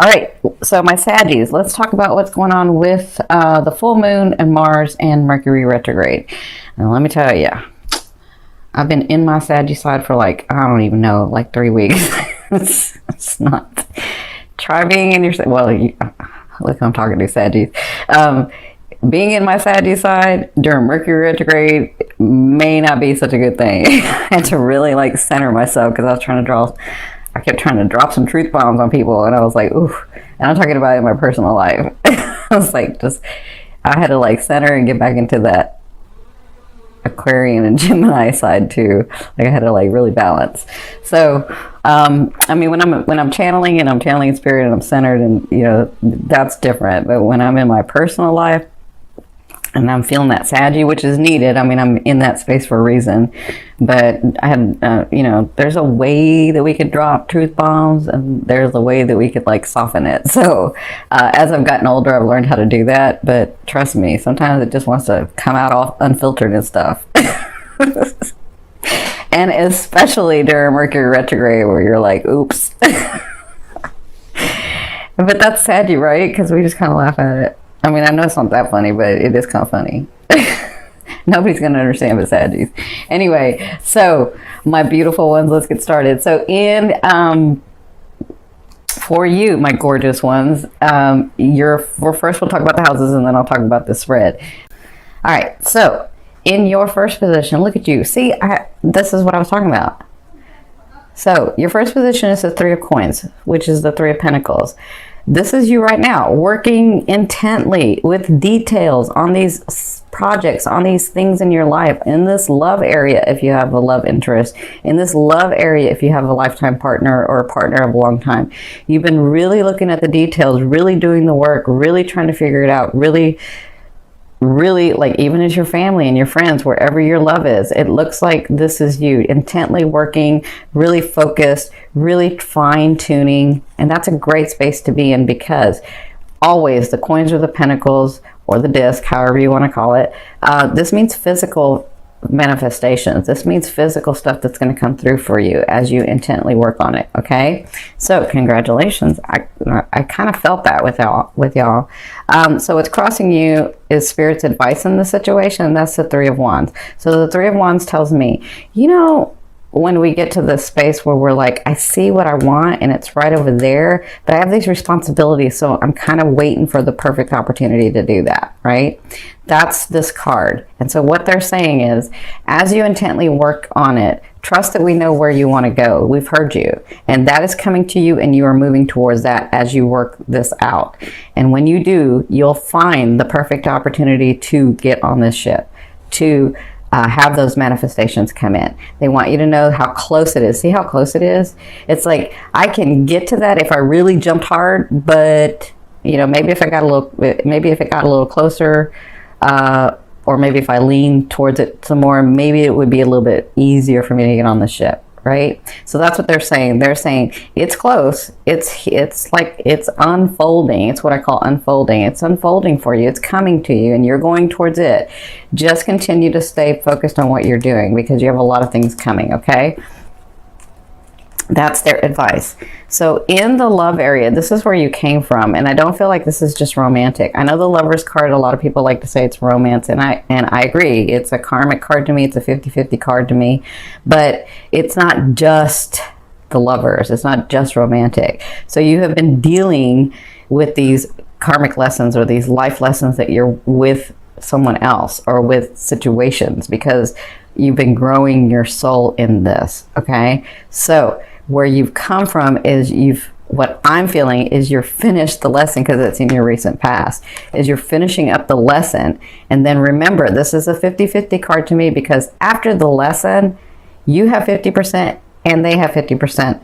All right, so my Saggies, let's talk about what's going on with the full moon and Mars and Mercury retrograde. And let me tell you, I've been in my Saggy side for like, I don't even know, like 3 weeks. it's not. Try being in your, well, look, I'm talking to Saggies. Being in my Saggy side during Mercury retrograde may not be such a good thing. I had to really like center myself because I kept trying to drop some truth bombs on people, and I was like, ooh, and I'm talking about it in my personal life. I was like, I had to like center and get back into that Aquarian and Gemini side too. Like I had to like really balance. So, I mean, when I'm channeling and I'm channeling in spirit and I'm centered, and you know, that's different. But when I'm in my personal life and I'm feeling that Saggy, which is needed. I mean, I'm in that space for a reason. But I had, you know, there's a way that we could drop truth bombs, and there's a way that we could like soften it. So as I've gotten older, I've learned how to do that. But trust me, sometimes it just wants to come out all unfiltered and stuff. And especially during Mercury retrograde, where you're like, oops. But that's Saggy, right? Because we just kind of laugh at it. I mean, I know it's not that funny, but it is kind of funny. Nobody's going to understand but Saggies. Anyway, so my beautiful ones, let's get started. So for you, my gorgeous ones, first we'll talk about the houses, and then I'll talk about the spread. All right, so in your first position, look at you. See, this is what I was talking about. So your first position is the Three of Coins, which is the Three of Pentacles. This is you right now, working intently with details on these projects, on these things in your life, in this love area if you have a love interest, in this love area if you have a lifetime partner or a partner of a long time. You've been really looking at the details, really doing the work, really trying to figure it out, really like even as your family and your friends, wherever your love is, it looks like this is you intently working, really focused, really fine tuning. And that's a great space to be in, because always the coins or the pentacles or the disc, however you want to call it, this means physical manifestations. This means physical stuff that's going to come through for you as you intently work on it. Okay, so congratulations. I kind of felt that with y'all. So what's crossing you is Spirit's advice in the situation. That's the Three of Wands. So the Three of Wands tells me, you know, when we get to the space where we're like, I see what I want and it's right over there, but I have these responsibilities, so I'm kind of waiting for the perfect opportunity to do that, right? That's this card. And so what they're saying is, as you intently work on it, trust that we know where you want to go. We've heard you, and that is coming to you, and you are moving towards that as you work this out. And when you do, you'll find the perfect opportunity to get on this ship, to have those manifestations come in. They want you to know how close it is. See how close it is? It's like, I can get to that if I really jumped hard, but you know, maybe if it got a little closer, or maybe if I lean towards it some more, maybe it would be a little bit easier for me to get on the ship, right? So that's what they're saying. They're saying it's close. It's like it's unfolding. It's what I call unfolding. It's unfolding for you. It's coming to you, and you're going towards it. Just continue to stay focused on what you're doing, because you have a lot of things coming, okay? That's their advice. So in the love area, this is where you came from, and I don't feel like this is just romantic. I know the Lover's card, a lot of people like to say it's romance, and I agree. It's a karmic card to me. It's a 50-50 card to me, but it's not just the lovers. It's not just romantic. So you have been dealing with these karmic lessons, or these life lessons, that you're with someone else or with situations, because you've been growing your soul in this, okay? So where you've come from is what I'm feeling is you're finished the lesson, because it's in your recent past, is you're finishing up the lesson. And then remember, this is a 50-50 card to me, because after the lesson, you have 50% and they have 50%,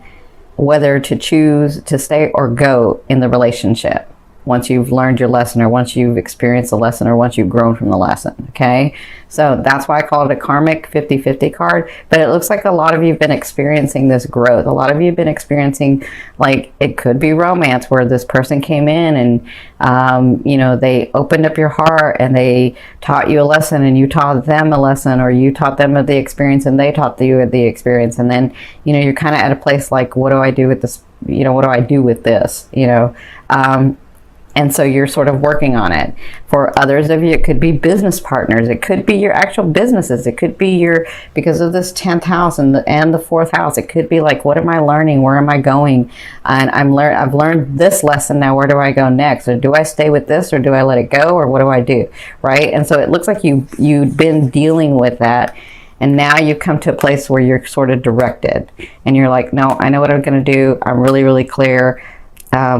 whether to choose to stay or go in the relationship. once you've learned your lesson, or once you've experienced the lesson, or once you've grown from the lesson. Okay, so that's why I call it a karmic 50-50 card. But it looks like a lot of you have been experiencing this growth. A lot of you have been experiencing, like, it could be romance, where this person came in and you know, they opened up your heart and they taught you a lesson, and you taught them a lesson, or you taught them the experience and they taught you the experience. And then, you know, you're kind of at a place like, what do I do with this? You know, what do I do with this? You know, and so you're sort of working on it. For others of you, it could be business partners. It could be your actual businesses. It could be your, because of this 10th house and the 4th house, it could be like, what am I learning? Where am I going? And I've learned this lesson. Now, where do I go next? Or do I stay with this, or do I let it go? Or what do I do? Right? And so it looks like you've been dealing with that. And now you've come to a place where you're sort of directed. And you're like, no, I know what I'm going to do. I'm really, really clear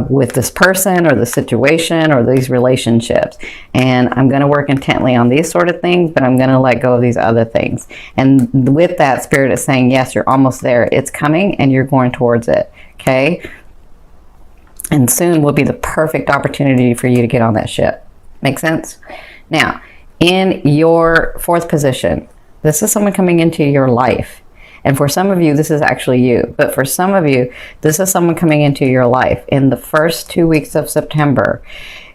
with this person, or the situation, or these relationships. And I'm going to work intently on these sort of things, but I'm going to let go of these other things. And with that, Spirit is saying, yes, you're almost there. It's coming, and you're going towards it. Okay? And soon will be the perfect opportunity for you to get on that ship. Make sense? Now, in your 4th position, this is someone coming into your life. And for some of you, this is actually you. But for some of you, this is someone coming into your life. In the first 2 weeks of September,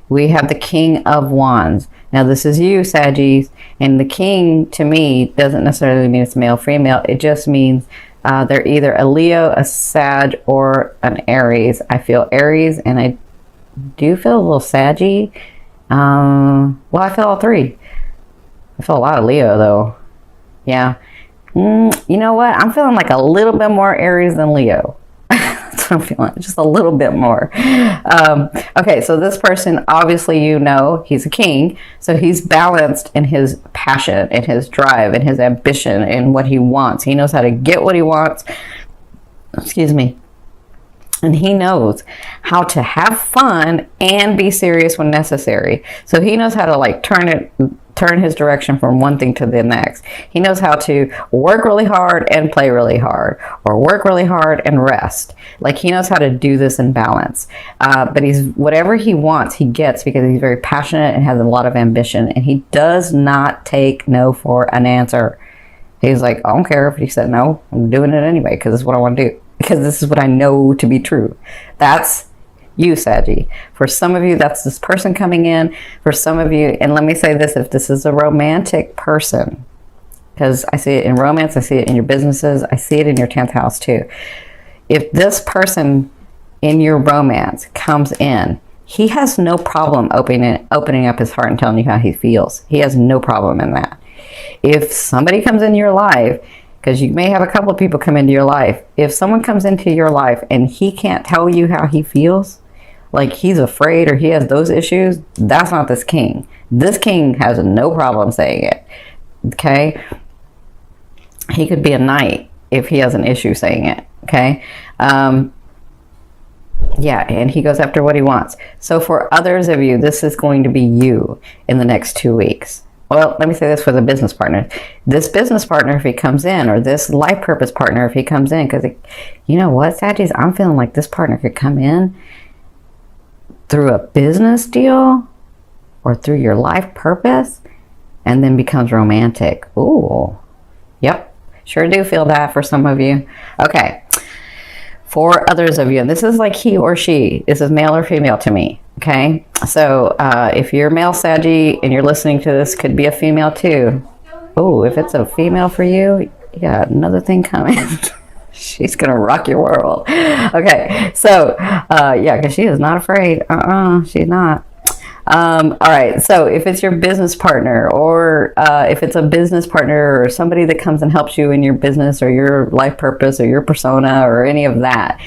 we have the King of Wands. Now, this is you, Saggies. And the King, to me, doesn't necessarily mean it's male, female. It just means they're either a Leo, a Sag, or an Aries. I feel Aries, and I do feel a little Saggy. Well, I feel all three. I feel a lot of Leo, though. Yeah. You know what? I'm feeling like a little bit more Aries than Leo. That's what I'm feeling. Just a little bit more. Okay, so this person, obviously, you know, he's a king. So he's balanced in his passion, in his drive, in his ambition, in what he wants. He knows how to get what he wants. Excuse me. And he knows how to have fun and be serious when necessary. So he knows how to, like, turn his direction from one thing to the next. He knows how to work really hard and play really hard, or work really hard and rest. Like, he knows how to do this in balance. But whatever he wants, he gets, because he's very passionate and has a lot of ambition. And he does not take no for an answer. He's like, I don't care if he said no. I'm doing it anyway, because this is what I want to do. Because this is what I know to be true. That's you, Saggy. For some of you, that's this person coming in. For some of you, and let me say this, if this is a romantic person, because I see it in romance, I see it in your businesses, I see it in your 10th house too. If this person in your romance comes in, he has no problem opening up his heart and telling you how he feels. He has no problem in that. If somebody comes into your life, because you may have a couple of people come into your life, if someone comes into your life and he can't tell you how he feels, like he's afraid or he has those issues, that's not this king. This king has no problem saying it. Okay? He could be a knight if he has an issue saying it. Okay? Yeah, and he goes after what he wants. So for others of you, this is going to be you in the next 2 weeks. Well, let me say this for the business partner. This business partner, if he comes in, or this life purpose partner, if he comes in, because you know what, Saggies, I'm feeling like this partner could come in through a business deal or through your life purpose and then becomes romantic. Ooh, yep, sure do feel that for some of you. Okay, for others of you, and this is like he or she, this is male or female to me. Okay, so if you're male Saggy and you're listening to this, could be a female too. Oh, if it's a female for you, you got another thing coming. She's gonna rock your world. Okay, so yeah, because she is not afraid. She's not. All right, so if it's your business partner, or if it's a business partner or somebody that comes and helps you in your business or your life purpose or your persona or any of that,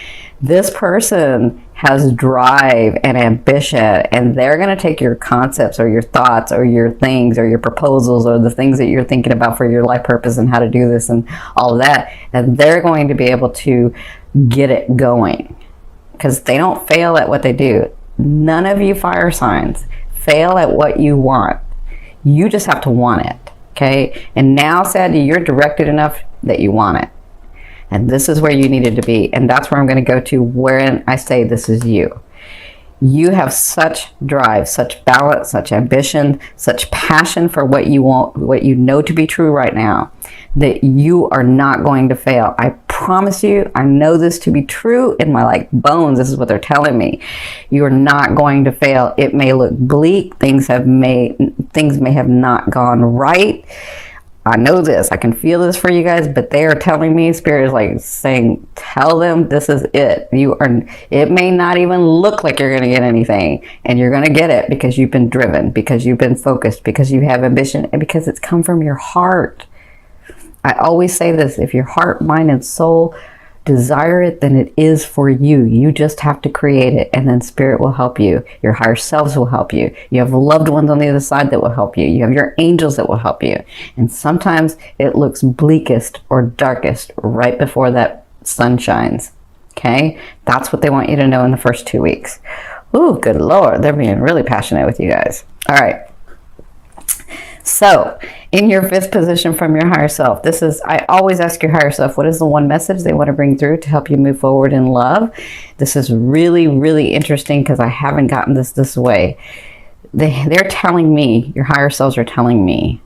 this person has drive and ambition, and they're going to take your concepts or your thoughts or your things or your proposals or the things that you're thinking about for your life purpose and how to do this and all of that, and they're going to be able to get it going, because they don't fail at what they do. None of you fire signs fail at what you want. You just have to want it. Okay, and now, Sadie, you're directed enough that you want it. And this is where you needed to be. And that's where I'm going to go to when I say this is you. You have such drive, such balance, such ambition, such passion for what you want, what you know to be true right now, that you are not going to fail. I promise you, I know this to be true in my like bones. This is what they're telling me. You're not going to fail. It may look bleak. Things may have not gone right. I know this. I can feel this for you guys, but they are telling me, Spirit is like saying, tell them this is it. It may not even look like you're going to get anything, and you're going to get it because you've been driven, because you've been focused, because you have ambition, and because it's come from your heart. I always say this, if your heart, mind, and soul desire it, then it is for you. You just have to create it, and then Spirit will help you. Your higher selves will help you. You have loved ones on the other side that will help you. You have your angels that will help you. And sometimes it looks bleakest or darkest right before that sun shines. Okay? That's what they want you to know in the first 2 weeks. Ooh, good Lord. They're being really passionate with you guys. All right. So, in your 5th position from your higher self, I always ask your higher self, what is the one message they want to bring through to help you move forward in love? This is really, really interesting because I haven't gotten this way. They're telling me, your higher selves are telling me,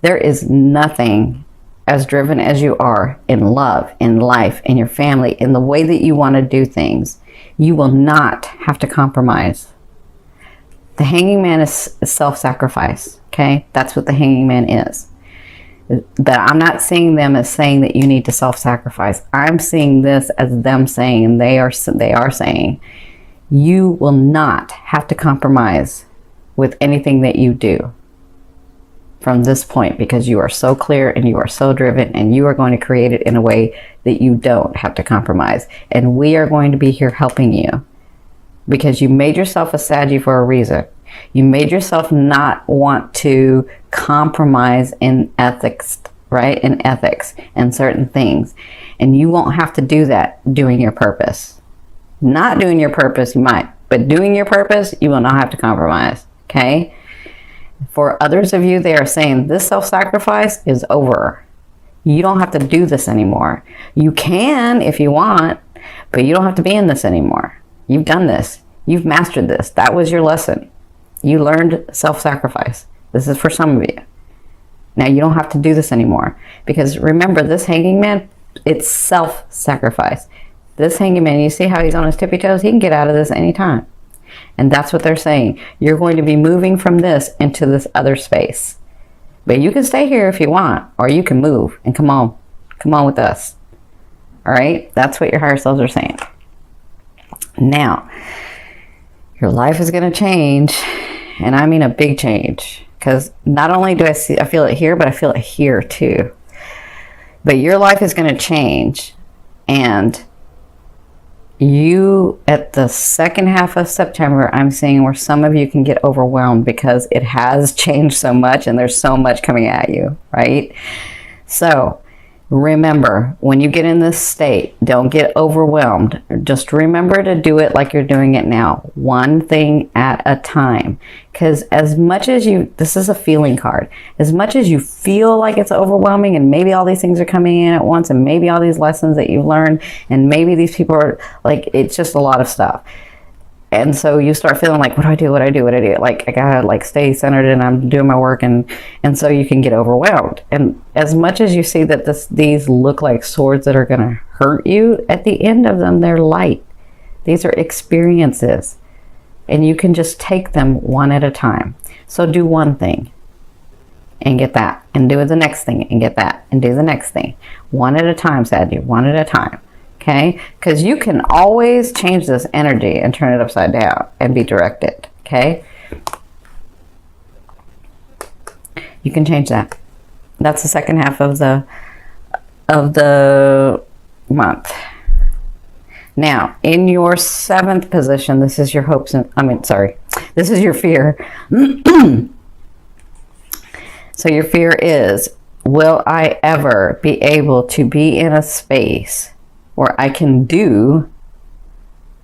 there is nothing as driven as you are in love, in life, in your family, in the way that you want to do things. You will not have to compromise. The hanging man is self-sacrifice. Okay, that's what the hanging man is. But I'm not seeing them as saying that you need to self-sacrifice. I'm seeing this as them saying, they are saying, you will not have to compromise with anything that you do from this point, because you are so clear and you are so driven, and you are going to create it in a way that you don't have to compromise. And we are going to be here helping you, because you made yourself a Saggy for a reason. You made yourself not want to compromise in ethics, right? In ethics and certain things. And you won't have to do that doing your purpose. Not doing your purpose, you might. But doing your purpose, you will not have to compromise. Okay? For others of you, they are saying this self-sacrifice is over. You don't have to do this anymore. You can if you want, but you don't have to be in this anymore. You've done this. You've mastered this. That was your lesson. You learned self-sacrifice. This is for some of you. Now you don't have to do this anymore. Because remember, this hanging man, it's self-sacrifice. This hanging man, you see how he's on his tippy toes? He can get out of this anytime. And that's what they're saying. You're going to be moving from this into this other space. But you can stay here if you want, or you can move and come on. Come on with us. All right? That's what your higher selves are saying. Now, your life is going to change, and I mean a big change, because not only do I feel it here, but I feel it here too. But your life is going to change, and you, at the second half of September, I'm seeing where some of you can get overwhelmed because it has changed so much and there's so much coming at you, right? So remember, when you get in this state, don't get overwhelmed. Just remember to do it like you're doing it now. One thing at a time. Because as much as this is a feeling card, as much as you feel like it's overwhelming and maybe all these things are coming in at once and maybe all these lessons that you've learned and maybe these people are like, it's just a lot of stuff. And so you start feeling like, what do I do? Like, I gotta like stay centered and I'm doing my work, and so you can get overwhelmed. And as much as you see that these look like swords that are gonna hurt you, at the end of them, they're light. These are experiences, and you can just take them one at a time. So do one thing and get that, and do the next thing and get that, and do the next thing. One at a time, Sadie, one at a time. Okay, because you can always change this energy and turn it upside down and be directed. Okay, you can change that. That's the second half of the month. Now, in your 7th position, this is your hopes and this is your fear. So your fear is, will I ever be able to be in a space where I can do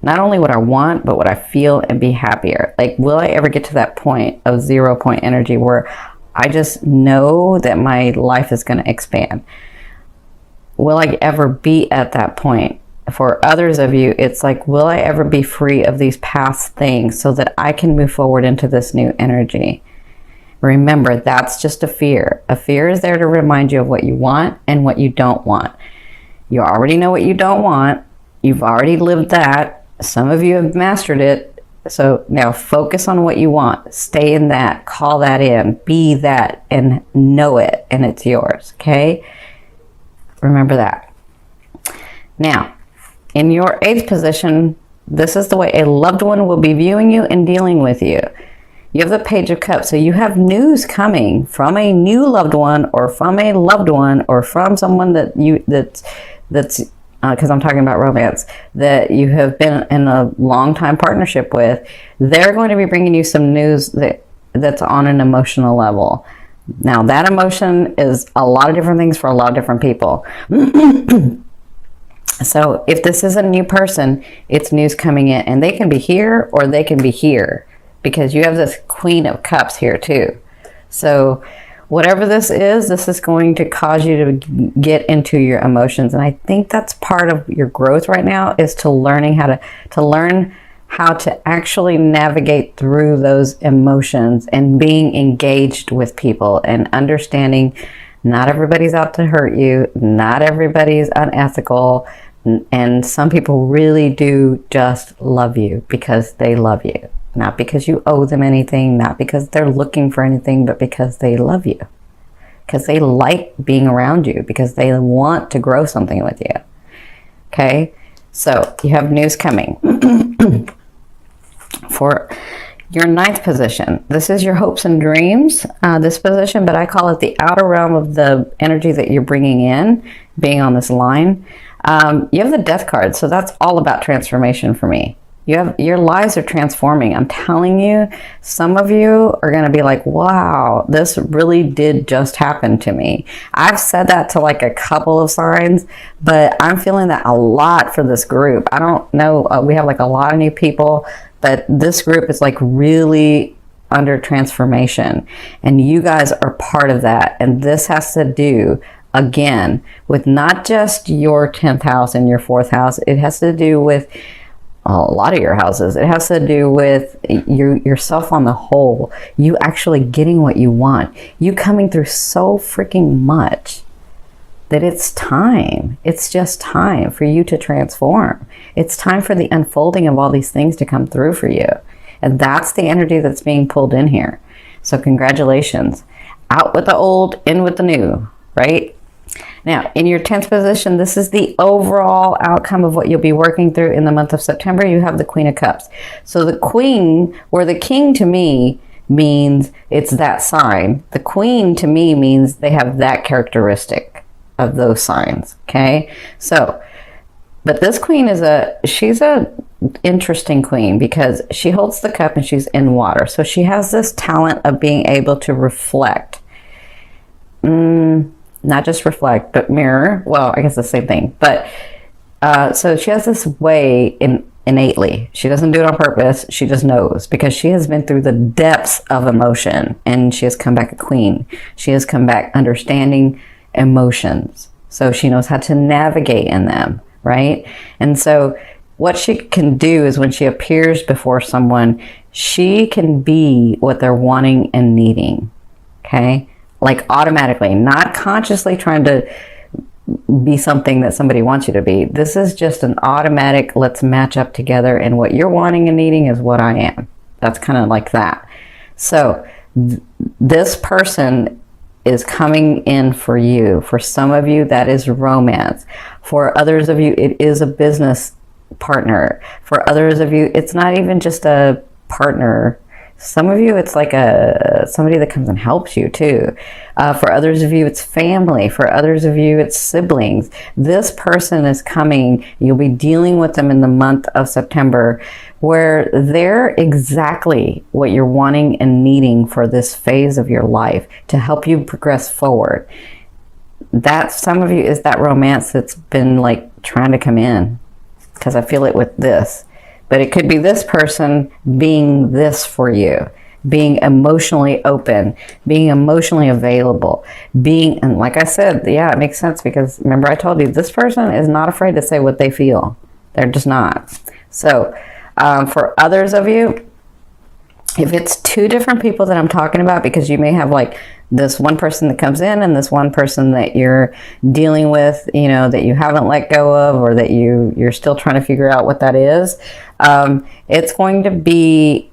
not only what I want, but what I feel and be happier? Like, will I ever get to that point of 0 point energy where I just know that my life is going to expand? Will I ever be at that point for others of you, it's like, will I ever be free of these past things so that I can move forward into this new energy? Remember, that's just a fear. A fear is there to remind you of what you want and what you don't want. You already know what you don't want. You've already lived that. Some of you have mastered it. So now focus on what you want. Stay in that. Call that in. Be that and know it, and it's yours. Okay? Remember that. Now, in your 8th position, this is the way a loved one will be viewing you and dealing with you. You have the Page of Cups, so you have news coming from a new loved one, or from a loved one, or from someone that's because I'm talking about romance, that you have been in a long time partnership with. They're going to be bringing you some news that's on an emotional level. Now, that emotion is a lot of different things for a lot of different people. So if this is a new person, it's news coming in, and they can be here or they can be here, because you have this Queen of Cups here too. So whatever this is going to cause you to get into your emotions. And I think that's part of your growth right now, is to learn how to actually navigate through those emotions and being engaged with people and understanding not everybody's out to hurt you. Not everybody's unethical. And some people really do just love you because they love you. Not because you owe them anything, not because they're looking for anything, but because they love you. Because they like being around you, because they want to grow something with you. Okay? So, you have news coming. For your 9th position, this is your hopes and dreams, this position, but I call it the outer realm of the energy that you're bringing in, being on this line. You have the Death card, so that's all about transformation for me. Your lives are transforming. I'm telling you, some of you are going to be like, wow, this really did just happen to me. I've said that to like a couple of signs, but I'm feeling that a lot for this group. I don't know. We have like a lot of new people, but this group is like really under transformation, and you guys are part of that. And this has to do, again, with not just your 10th house and your 4th house. It has to do with a lot of your houses. It has to do with yourself on the whole. You actually getting what you want. You coming through so freaking much that it's time. It's just time for you to transform. It's time for the unfolding of all these things to come through for you. And that's the energy that's being pulled in here. So congratulations. Out with the old, in with the new, right? Now, in your 10th position, this is the overall outcome of what you'll be working through in the month of September. You have the Queen of Cups. So the Queen, or the King to me, means it's that sign. The Queen to me means they have that characteristic of those signs, okay? So, but this Queen she's a interesting Queen, because she holds the cup and she's in water. So she has this talent of being able to reflect. Not just reflect, but mirror. Well, I guess the same thing. But so she has this way innately. She doesn't do it on purpose. She just knows, because she has been through the depths of emotion, and she has come back a queen. She has come back understanding emotions. So she knows how to navigate in them, right? And so what she can do is, when she appears before someone, she can be what they're wanting and needing, okay? Like automatically, not consciously trying to be something that somebody wants you to be. This is just an automatic, let's match up together, and what you're wanting and needing is what I am. That's kind of like that. So this person is coming in for you. For some of you, that is romance. For others of you, it is a business partner. For others of you, it's not even just a partner. Some of you, it's like somebody that comes and helps you too. For others of you, it's family. For others of you, it's siblings. This person is coming. You'll be dealing with them in the month of September, where they're exactly what you're wanting and needing for this phase of your life to help you progress forward. That, some of you, is that romance that's been like trying to come in, because I feel it with this. But it could be this person being this for you. being emotionally open, being emotionally available, and like I said, yeah, it makes sense because remember I told you this person is not afraid to say what they feel. They're just not. So for others of you, if it's two different people that I'm talking about, because you may have like this one person that comes in and this one person that you're dealing with, you know, that you haven't let go of, or that you're still trying to figure out what that is, it's going to be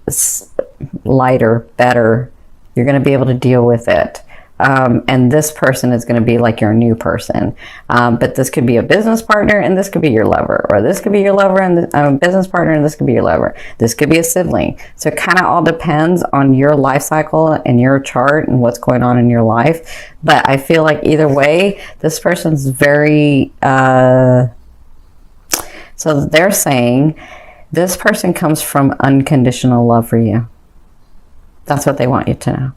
lighter, better. You're going to be able to deal with it. And this person is going to be like your new person. But this could be a business partner and this could be your lover. Or this could be your lover and business partner and this could be your lover. This could be a sibling. So it kind of all depends on your life cycle and your chart and what's going on in your life. But I feel like either way, this person's very... so they're saying this person comes from unconditional love for you. That's what they want you to know.